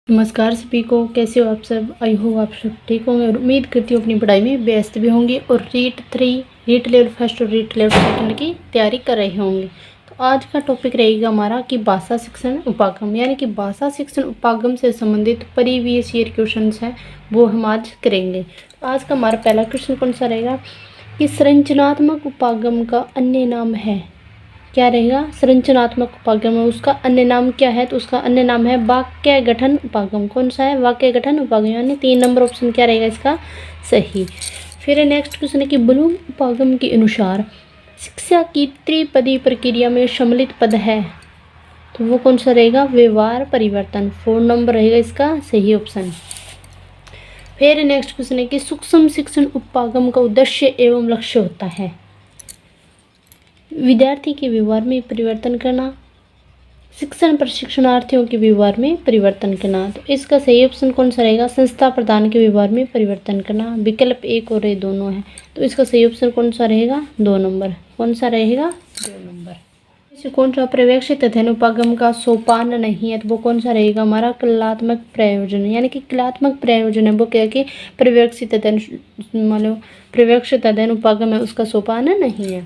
नमस्कार सभी को, कैसे हो आप सब। आई होप आप सब ठीक होंगे और उम्मीद करती हूँ अपनी पढ़ाई में व्यस्त भी होंगे और रीट लेवल फर्स्ट और रीट लेवल सेकंड की तैयारी कर रहे होंगे। तो आज का टॉपिक रहेगा हमारा कि भाषा शिक्षण उपागम, यानी कि भाषा शिक्षण उपागम से संबंधित प्रीवियस ईयर क्वेश्चन हैं वो हम आज करेंगे। तो आज का हमारा पहला क्वेश्चन कौन सा रहेगा कि संरचनात्मक उपागम का अन्य नाम है। क्या रहेगा? संरचनात्मक उपागम है, उसका अन्य नाम क्या है? तो उसका अन्य नाम है वाक्य गठन उपागम। कौन सा है? वाक्य गठन उपागम, यानी 3 नंबर ऑप्शन क्या रहेगा इसका सही। फिर नेक्स्ट क्वेश्चन है कि ब्लूम उपागम के अनुसार शिक्षा की त्रिपदी प्रक्रिया में सम्मिलित पद है, तो वो कौन सा रहेगा? व्यवहार परिवर्तन। 4 नंबर रहेगा इसका सही ऑप्शन। फिर नेक्स्ट क्वेश्चन है कि सूक्ष्म शिक्षण उपागम का उद्देश्य एवं लक्ष्य होता है विद्यार्थी के व्यवहार में परिवर्तन करना, शिक्षण प्रशिक्षणार्थियों के व्यवहार में परिवर्तन करना। तो इसका सही ऑप्शन कौन सा रहेगा? संस्था प्रधान के व्यवहार में परिवर्तन करना। विकल्प 1 और ये दोनों है, तो इसका सही ऑप्शन कौन सा रहेगा? 2 नंबर। कौन सा रहेगा? 2 नंबर। इसे कौन सा प्रवेशित अध्ययन उपागम का सोपान नहीं है, तो वो कौन सा रहेगा? हमारा कलात्मक प्रयोजन, यानी कि कलात्मक प्रयोजन है वो क्या कि प्रवेशित अध्ययन, मतलब प्रवेशित अध्ययन उपागम है, उसका सोपान नहीं है।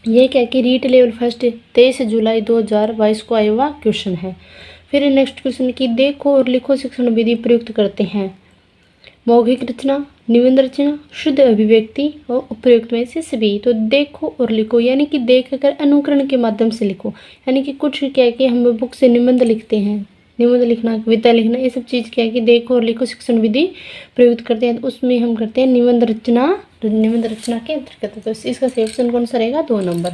ये क्या कि रीट लेवल फर्स्ट 23 जुलाई 2022 को आया हुआ क्वेश्चन है। फिर नेक्स्ट क्वेश्चन की देखो और लिखो शिक्षण विधि प्रयुक्त करते हैं मौखिक रचना, निबंध रचना, शुद्ध अभिव्यक्ति और उपयुक्त में से सभी। तो देखो और लिखो, यानी कि देख कर अनुकरण के माध्यम से लिखो, यानी कि कुछ क्या है कि हम बुक से निबंध लिखते हैं, निबंध लिखना, कविता लिखना, ये सब चीज़ क्या है कि देखो और लिखो शिक्षण विधि प्रयुक्त करते हैं, तो उसमें हम करते हैं निबंध रचना के अंतर्गत। तो इसका सही ऑप्शन कौन सा रहेगा? 2 नंबर।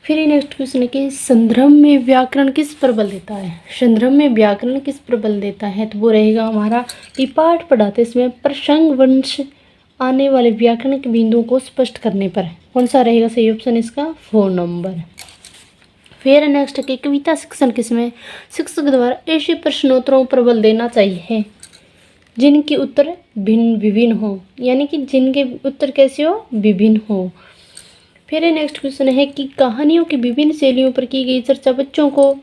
फिर नेक्स्ट क्वेश्चन है कि संदर्भ में व्याकरण किस पर बल देता है। संदर्भ में व्याकरण किस पर बल देता है, तो वो रहेगा हमारा कि पाठ पढ़ाते समय प्रसंग वंश आने वाले व्याकरणिक बिंदुओं को स्पष्ट करने पर। कौन सा रहेगा सही ऑप्शन इसका? 4 नंबर। फिर नेक्स्ट है कि कविता शिक्षण किसमें शिक्षक द्वारा ऐसे प्रश्नोत्तरों पर बल देना चाहिए जिनके उत्तर भिन्न विभिन्न हो, यानी कि जिनके उत्तर कैसे हो? विभिन्न हो। फिर नेक्स्ट क्वेश्चन है कि कहानियों की विभिन्न शैलियों पर की गई चर्चा बच्चों को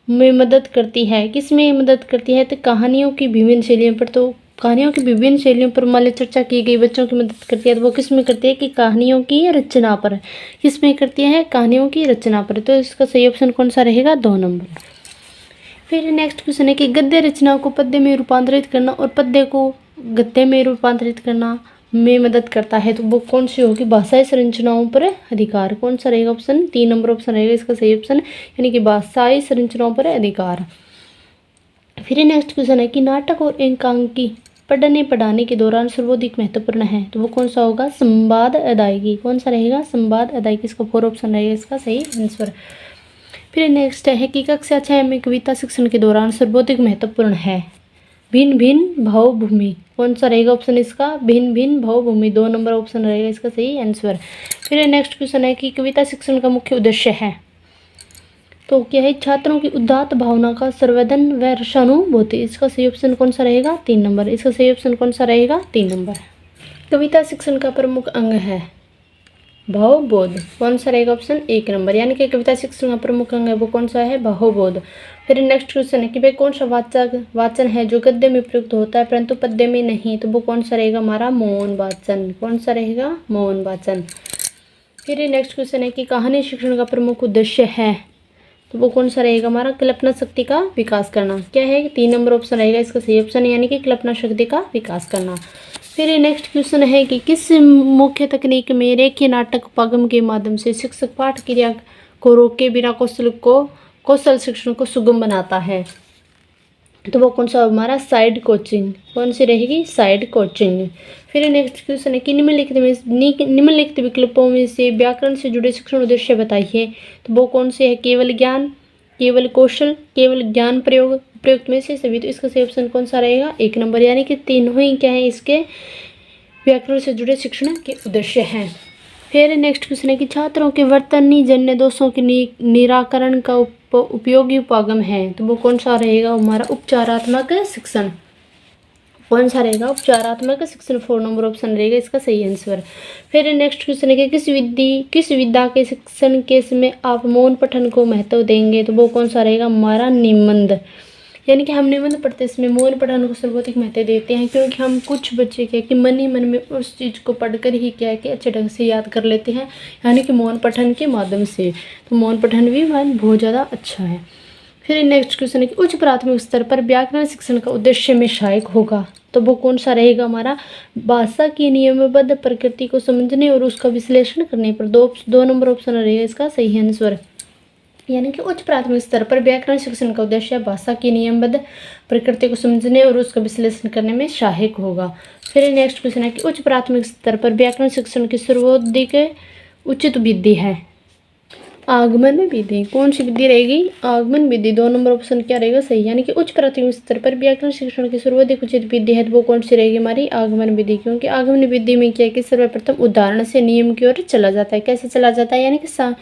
में मदद करती है। किस में मदद करती है? तो कहानियों की विभिन्न शैलियों पर। तो कहानियों की विभिन्न शैलियों पर मान चर्चा की गई बच्चों की मदद करती है, तो वो किस में करती है कि कहानियों की रचना पर। किस में करती है? कहानियों की रचना पर। तो इसका सही ऑप्शन कौन सा रहेगा? 2 नंबर। फिर नेक्स्ट क्वेश्चन है कि गद्य रचना को पद्य में रूपांतरित करना और पद्य को गद्य में रूपांतरित करना में मदद करता है, तो वो कौन सी होगी? भाषाई संरचनाओं पर अधिकार। कौन सा रहेगा ऑप्शन? 3 नंबर ऑप्शन रहेगा इसका सही ऑप्शन, यानी कि भाषाई संरचनाओं पर अधिकार। फिर नेक्स्ट क्वेश्चन है कि नाटक और एकांकी पढ़ने पढ़ाने के दौरान सर्वाधिक महत्वपूर्ण है, तो वो कौन सा होगा? संवाद अदायगी। कौन सा रहेगा? संवाद अदायगी। इसका 4 ऑप्शन रहेगा इसका सही आंसर। फिर नेक्स्ट है कि कक्षा 6 में कविता शिक्षण के दौरान सर्वाधिक महत्वपूर्ण है भिन्न भिन्न भावभूमि। कौन सा रहेगा ऑप्शन इसका? भिन्न भिन्न भावभूमि। 2 नंबर ऑप्शन रहेगा इसका सही आंसर। फिर नेक्स्ट क्वेश्चन है कि कविता शिक्षण का मुख्य उद्देश्य है, तो क्या है? छात्रों की उदात्त भावना का संवर्धन व रसानुभूति। इसका सही ऑप्शन कौन सा रहेगा? 3 नंबर। इसका सही ऑप्शन कौन सा रहेगा? 3 नंबर। कविता शिक्षण का प्रमुख अंग है भावबोध। कौन सा रहेगा ऑप्शन? 1 नंबर, यानी कि कविता शिक्षण का प्रमुख अंग है वो कौन सा है? भावबोध। फिर नेक्स्ट क्वेश्चन है कि भाई कौन सा वाचन है जो गद्य में प्रयुक्त होता है परंतु पद्य में नहीं, तो वो कौन सा रहेगा? हमारा मौन वाचन। कौन सा रहेगा? मौन वाचन। फिर नेक्स्ट क्वेश्चन है कि कहानी शिक्षण का प्रमुख उद्देश्य है, तो वो कौन सा रहेगा? हमारा कल्पना शक्ति का विकास करना। क्या है? 3 नंबर ऑप्शन रहेगा इसका सही ऑप्शन, यानी कि कल्पना शक्ति का विकास करना। फिर नेक्स्ट क्वेश्चन है कि किस मुख्य तकनीक में रेखीय नाटक उपागम के माध्यम से शिक्षक पाठ क्रिया को रोके बिना कौशल शिक्षण को सुगम बनाता है, तो वो कौन सा? हमारा साइड कोचिंग। कौन सी रहेगी? Side coaching. फिर नेक्स्ट क्वेश्चन है कि निम्नलिखित विकल्पों में से व्याकरण से जुड़े शिक्षण उद्देश्य बताइए, तो वो कौन से है? केवल ज्ञान, केवल कौशल, केवल ज्ञान प्रयोग, उपयुक्त में से सभी। तो इसका सही ऑप्शन कौन सा रहेगा? 1 नंबर, यानी कि तीनों ही क्या है इसके व्याकरण से जुड़े शिक्षण के उद्देश्य हैं। फिर नेक्स्ट क्वेश्चन है कि छात्रों के वर्तनी जन्य दोषों के निराकरण का उपयोगी उपागम है, तो वो कौन सा रहेगा? हमारा उपचारात्मक शिक्षण। कौन सा रहेगा? उपचारात्मक शिक्षण। 4 नंबर ऑप्शन रहेगा इसका सही आंसर। फिर नेक्स्ट क्वेश्चन है कि किस विद्या के शिक्षण के समय आप मौन पठन को महत्व देंगे, तो वो कौन सा रहेगा? हमारा निबंध। यानी कि हम निबंध पढ़ते इसमें मौन पठन को सर्वाधिक महत्व देते हैं, क्योंकि हम कुछ बच्चे क्या कि मन ही मन में उस चीज़ को पढ़कर ही क्या है कि अच्छे ढंग से याद कर लेते हैं, यानी कि मौन पठन के माध्यम से। तो मौन पठन भी बहुत ज़्यादा अच्छा है। फिर नेक्स्ट क्वेश्चन है कि उच्च प्राथमिक स्तर पर व्याकरण शिक्षण का उद्देश्य में सहायक होगा, तो वो कौन सा रहेगा हमारा? भाषा की नियमबद्ध प्रकृति को समझने और उसका विश्लेषण करने पर। दो नंबर ऑप्शन रहेगा इसका सही आंसर। यानी कि उच्च प्राथमिक स्तर पर व्याकरण शिक्षण का उद्देश्य भाषा की नियमबद्ध प्रकृति को समझने और उसका विश्लेषण करने में सहायक होगा। फिर नेक्स्ट क्वेश्चन है कि उच्च प्राथमिक स्तर पर व्याकरण शिक्षण की सर्वाधिक उचित विधि है। आगमन विधि। कौन सी विधि रहेगी? आगमन विधि। दो नंबर ऑप्शन क्या रहेगा सही। यानी कि उच्च प्राथमिक स्तर पर व्याकरण शिक्षण की सर्वाधिक उचित विधि है, तो वो कौन सी रहेगी हमारी? आगमन विधि। क्योंकि आगमन विधि में क्या है कि सर्वप्रथम उदाहरण से नियम की ओर चला जाता है। कैसे चला जाता है? यानी कि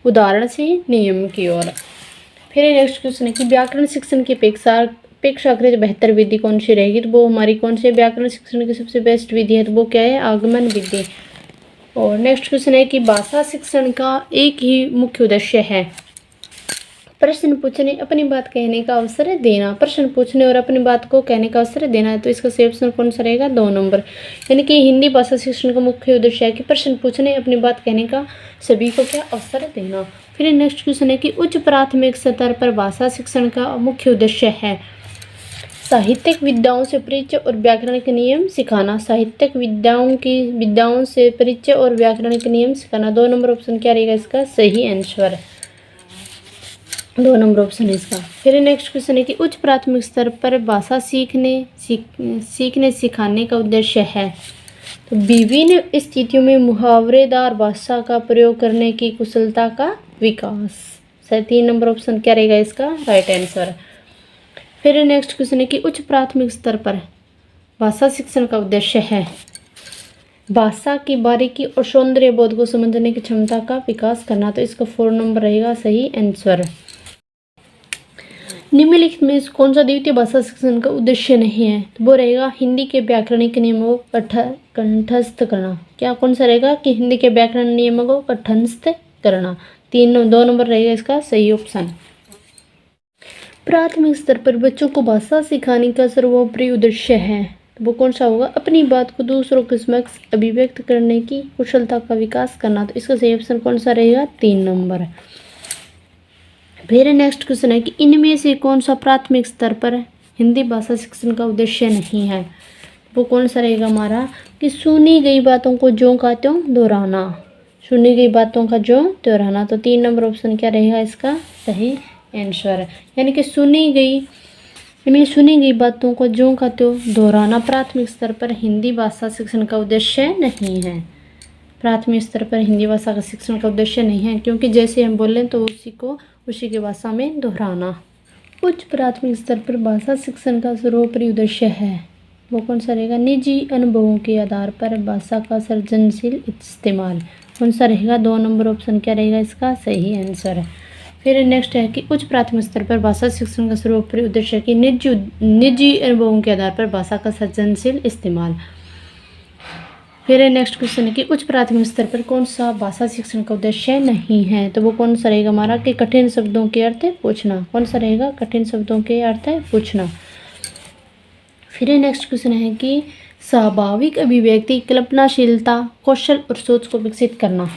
उदाहरण से नियम की ओर। फिर नेक्स्ट क्वेश्चन है कि व्याकरण शिक्षण की अपेक्षाकृत बेहतर विधि कौन सी रहेगी, तो वो हमारी कौन सी व्याकरण शिक्षण की सबसे बेस्ट विधि है, तो वो क्या है? आगमन विधि। और नेक्स्ट क्वेश्चन है कि भाषा शिक्षण का एक ही मुख्य उद्देश्य है। प्रश्न पूछने, अपनी बात कहने का अवसर देना। प्रश्न पूछने और अपनी बात को कहने का अवसर देना है, तो इसका सही ऑप्शन कौन सा रहेगा? 2 नंबर। यानी कि हिंदी भाषा शिक्षण का मुख्य उद्देश्य है कि प्रश्न पूछने, अपनी बात कहने का सभी को क्या अवसर देना। फिर नेक्स्ट क्वेश्चन है कि उच्च प्राथमिक स्तर पर भाषा शिक्षण का मुख्य उद्देश्य है साहित्यिक विद्याओं से परिचय और व्याकरण के नियम सिखाना। साहित्यिक विद्याओं से परिचय और व्याकरण के नियम सिखाना। 2 नंबर ऑप्शन क्या रहेगा इसका सही आंसर? 2 नंबर ऑप्शन है इसका। फिर नेक्स्ट क्वेश्चन है कि उच्च प्राथमिक स्तर पर भाषा सीखने सिखाने का उद्देश्य है, तो विभिन्न स्थितियों में मुहावरेदार भाषा का प्रयोग करने की कुशलता का विकास। 3 नंबर ऑप्शन क्या रहेगा इसका राइट आंसर। फिर नेक्स्ट क्वेश्चन है कि उच्च प्राथमिक स्तर पर भाषा शिक्षण का उद्देश्य है भाषा की बारीकी और सौंदर्य बोध को समझने की क्षमता का विकास करना, तो इसका 4 नंबर रहेगा सही आंसर। निम्नलिखित में कौन सा द्वितीय भाषा शिक्षण का उद्देश्य नहीं है, तो वो रहेगा हिंदी के व्याकरणिक नियमों को कंठस्थ करना। क्या कौन सा रहेगा कि हिंदी के व्याकरण नियमों को कंठस्थ करना। 2 नंबर रहेगा इसका सही ऑप्शन। प्राथमिक स्तर पर बच्चों को भाषा सिखाने का सर्वोपरि उद्देश्य है, तो वो कौन सा होगा? अपनी बात को दूसरों के समक्ष अभिव्यक्त करने की कुशलता का विकास करना, तो इसका सही ऑप्शन कौन सा रहेगा? 3 नंबर। फिर नेक्स्ट क्वेश्चन है कि इनमें से कौन सा प्राथमिक स्तर पर हिंदी भाषा शिक्षण का उद्देश्य नहीं है, वो कौन सा रहेगा हमारा? कि सुनी गई बातों को ज्यों का त्यों दोहराना। सुनी गई बातों का ज्यों दोहराना, तो 3 नंबर ऑप्शन क्या रहेगा इसका सही आंसर। यानी कि सुनी गई बातों को ज्यों का त्यों दोहराना प्राथमिक स्तर पर हिंदी भाषा शिक्षण का उद्देश्य नहीं है। प्राथमिक स्तर पर हिंदी भाषा का शिक्षण का उद्देश्य नहीं है, क्योंकि जैसे हम बोलें तो उसी की भाषा में दोहराना। उच्च प्राथमिक स्तर पर भाषा शिक्षण का सर्वोपरि उद्देश्य है, वो कौन सा रहेगा? निजी अनुभवों के आधार पर भाषा का सृजनशील इस्तेमाल। कौन सा रहेगा? 2 नंबर ऑप्शन क्या रहेगा इसका सही आंसर। फिर नेक्स्ट है कि उच्च प्राथमिक स्तर पर भाषा शिक्षण का सर्वोपरि उद्देश्य है कि निजी अनुभवों के आधार पर भाषा का सृजनशील इस्तेमाल। फिर नेक्स्ट क्वेश्चन है कि उच्च प्राथमिक स्तर पर कौन सा भाषा शिक्षण का उद्देश्य नहीं है, तो वो कौन सा रहेगा हमारा? कि कठिन शब्दों के अर्थ पूछना। कौन सा रहेगा? कठिन शब्दों के अर्थ पूछना। फिर नेक्स्ट क्वेश्चन है कि स्वाभाविक अभिव्यक्ति, कल्पनाशीलता, कौशल और सोच को विकसित करना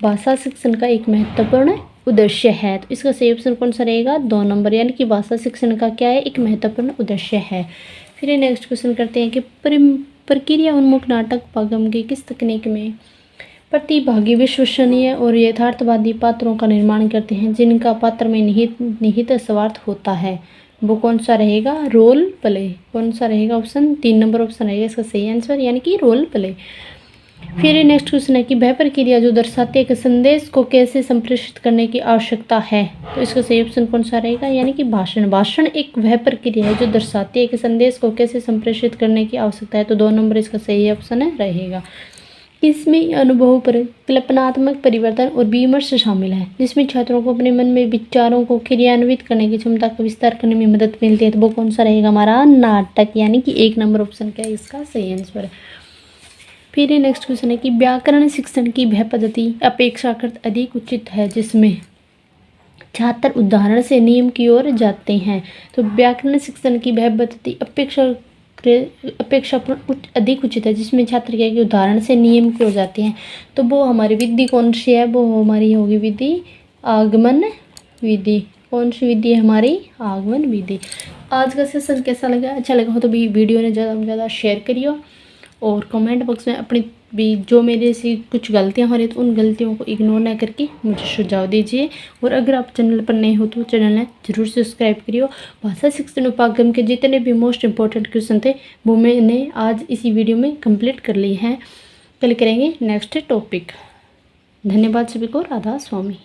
भाषा शिक्षण का एक महत्वपूर्ण उद्देश्य है, तो इसका सही ऑप्शन कौन सा रहेगा? 2 नंबर। यानी कि भाषा शिक्षण का क्या है? एक महत्वपूर्ण उद्देश्य है। फिर नेक्स्ट क्वेश्चन करते हैं कि प्रक्रिया उन्मुख नाटक पागम की किस तकनीक में प्रतिभागी विश्वसनीय और यथार्थवादी पात्रों का निर्माण करते हैं जिनका पात्र में निहित स्वार्थ होता है, वो कौन सा रहेगा? Role play. कौन सा रहेगा ऑप्शन? 3 नंबर ऑप्शन रहेगा इसका सही आंसर, यानी कि रोल प्ले। फिर नेक्स्ट क्वेश्चन है कि वह प्रक्रिया जो दर्शाती है कि संदेश को कैसे संप्रेषित करने की आवश्यकता है, तो इसका सही ऑप्शन कौन सा रहेगा? यानी कि भाषण एक वह प्रक्रिया है जो दर्शाती है कि संदेश को कैसे संप्रेषित करने की आवश्यकता है, तो 2 नंबर इसका सही ऑप्शन है रहेगा। इसमें अनुभव पर कल्पनात्मक परिवर्तन और विमर्श शामिल है, जिसमें छात्रों को अपने मन में विचारों को क्रियान्वित करने की क्षमता का विस्तार करने में मदद मिलती है, तो वो कौन सा रहेगा हमारा? नाटक। यानी कि 1 नंबर ऑप्शन क्या है इसका सही आंसर। फिर नेक्स्ट क्वेश्चन है कि व्याकरण शिक्षण की वह पद्धति अपेक्षाकृत अधिक उचित है जिसमें छात्र उदाहरण से नियम की ओर जाते हैं। तो व्याकरण शिक्षण की वह पद्धति अपेक्षापूर्ण अधिक उचित है जिसमें छात्र क्या है कि उदाहरण से नियम की ओर जाते हैं। तो वो हमारी विधि कौन सी है, वो हमारी होगी विधि आगमन विधि। कौन सी विधि है हमारी, आगमन विधि। आज का सेशन कैसा लगा, अच्छा लगा हो तो भी वीडियो ने ज़्यादा से ज़्यादा शेयर करियो और कमेंट बॉक्स में अपनी भी जो मेरे से कुछ गलतियां हो रही तो उन गलतियों को इग्नोर ना करके मुझे सुझाव दीजिए। और अगर आप चैनल पर नए हो तो चैनल ने जरूर सब्सक्राइब करियो। भाषा शिक्षण उपागम के जितने भी मोस्ट इंपॉर्टेंट क्वेश्चन थे वो मैंने आज इसी वीडियो में कंप्लीट कर लिए हैं। कल करेंगे नेक्स्ट टॉपिक। धन्यवाद सभी को। राधा स्वामी।